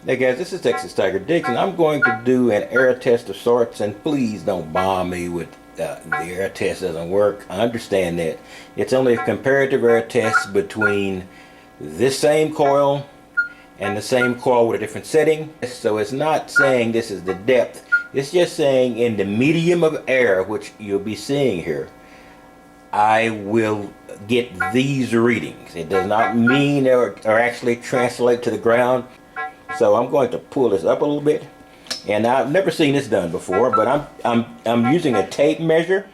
Hey guys, this is Texas Tiger Dix, and I'm going to do an error test of sorts, and please don't bomb me with the error test doesn't work. I understand that. It's only a comparative error test between this same coil and the same coil with a different setting. So it's not saying this is the depth. It's just saying in the medium of error, which you'll be seeing here, I will get these readings. It does not mean or actually translate to the ground. So I'm going to pull this up a little bit, and I've never seen this done before, but I'm using a tape measure,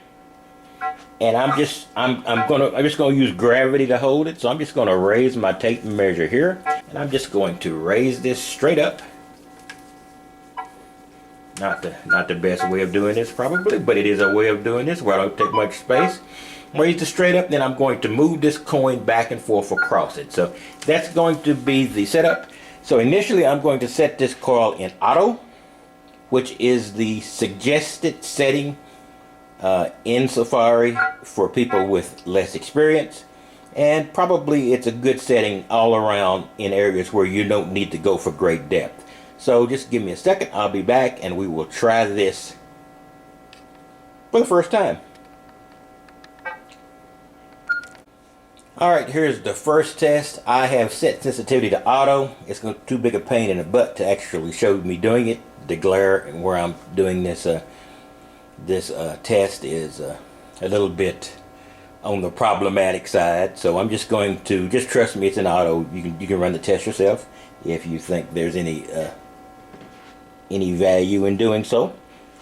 and I'm just gonna use gravity to hold it. So I'm just gonna raise my tape measure here, and I'm just going to raise this straight up. Not the best way of doing this probably, but it is a way of doing this where I don't take much space. Raise it straight up, then I'm going to move this coin back and forth across it. So that's going to be the setup. So initially I'm going to set this coil in auto, which is the suggested setting in Safari for people with less experience, and probably it's a good setting all around in areas where you don't need to go for great depth. So just give me a second, I'll be back and we will try this for the first time. Alright, here's the first test. I have set sensitivity to auto. It's too big a pain in the butt to actually show me doing it. The glare and where I'm doing this test is a little bit on the problematic side. So I'm just going to, just trust me, it's in auto. You can run the test yourself if you think there's any value in doing so.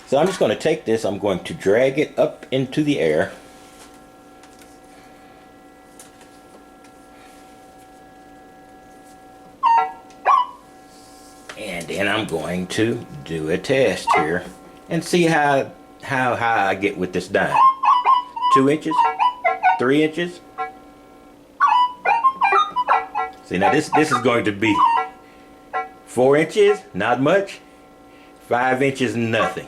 So I'm just going to take this, I'm going to drag it up into the air. And then I'm going to do a test here and see how I get with this dime. 2 inches, 3 inches. See, now this is going to be 4 inches, not much. 5 inches, nothing.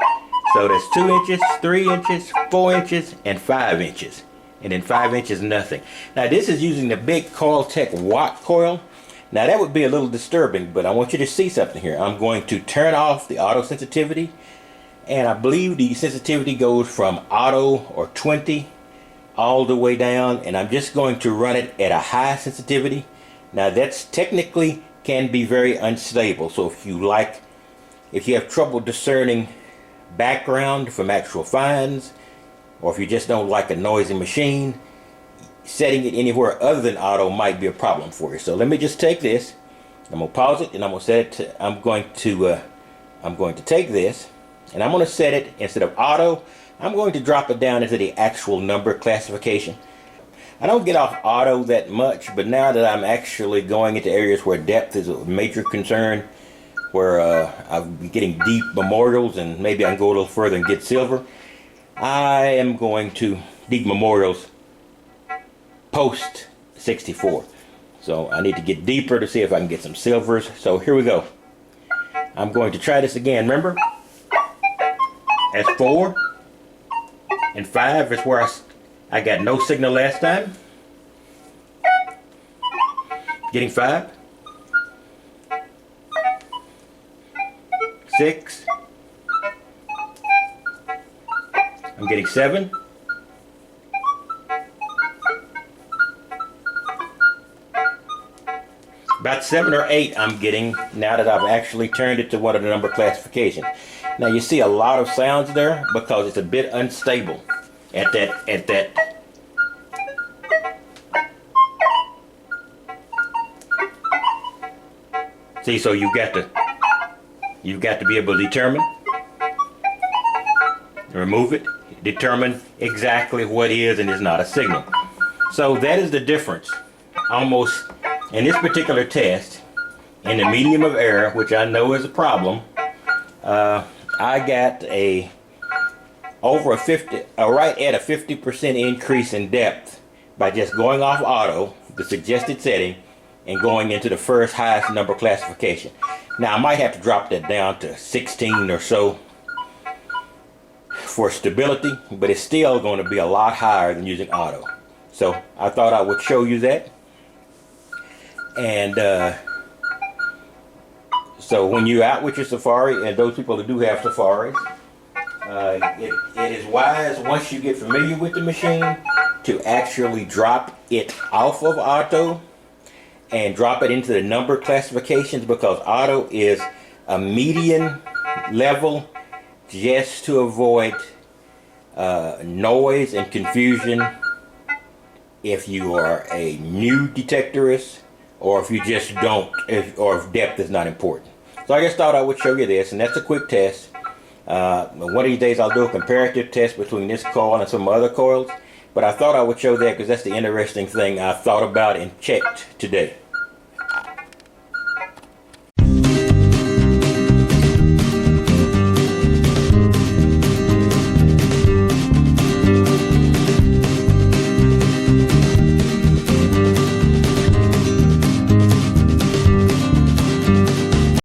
So that's 2 inches, 3 inches, 4 inches, and 5 inches. And then 5 inches, nothing. Now this is using the big Coiltech watt coil. Now that would be a little disturbing, but I want you to see something here. I'm going to turn off the auto sensitivity, and I believe the sensitivity goes from auto or 20 all the way down, and I'm just going to run it at a high sensitivity. Now that's technically can be very unstable, so if you have trouble discerning background from actual fines, or if you just don't like a noisy machine, setting it anywhere other than auto might be a problem for you. So let me just take this, I'm gonna pause it, and I'm gonna set it to, I'm going to take this and I'm gonna set it, instead of auto, I'm going to drop it down into the actual number classification. I don't get off auto that much, but now that I'm actually going into areas where depth is a major concern, where I'm getting deep memorials, and maybe I can go a little further and get silver, I am going to deep memorials post 64. So I need to get deeper to see if I can get some silvers. So here we go. I'm going to try this again. Remember, that's 4 and 5 is where I got no signal last time. Getting 5, 6, I'm getting 7, about 7 or 8 I'm getting now that I've actually turned it to one of the number classifications. Now you see a lot of sounds there because it's a bit unstable at that. See, so you've got to be able to determine, remove it, determine exactly what is and is not a signal. So that is the difference almost in this particular test. In the medium of error, which I know is a problem, I got right at a 50% increase in depth by just going off auto, the suggested setting, and going into the first highest number classification. Now I might have to drop that down to 16 or so for stability, but it's still going to be a lot higher than using auto. So I thought I would show you that. And So when you're out with your Safari, and those people who do have Safaris, it is wise, once you get familiar with the machine, to actually drop it off of auto and drop it into the number classifications, because auto is a median level, just to avoid noise and confusion if you are a new detectorist, or if you just don't, or if depth is not important. So I just thought I would show you this, and that's a quick test. One of these days I'll do a comparative test between this coil and some other coils, but I thought I would show that because that's the interesting thing I thought about and checked today.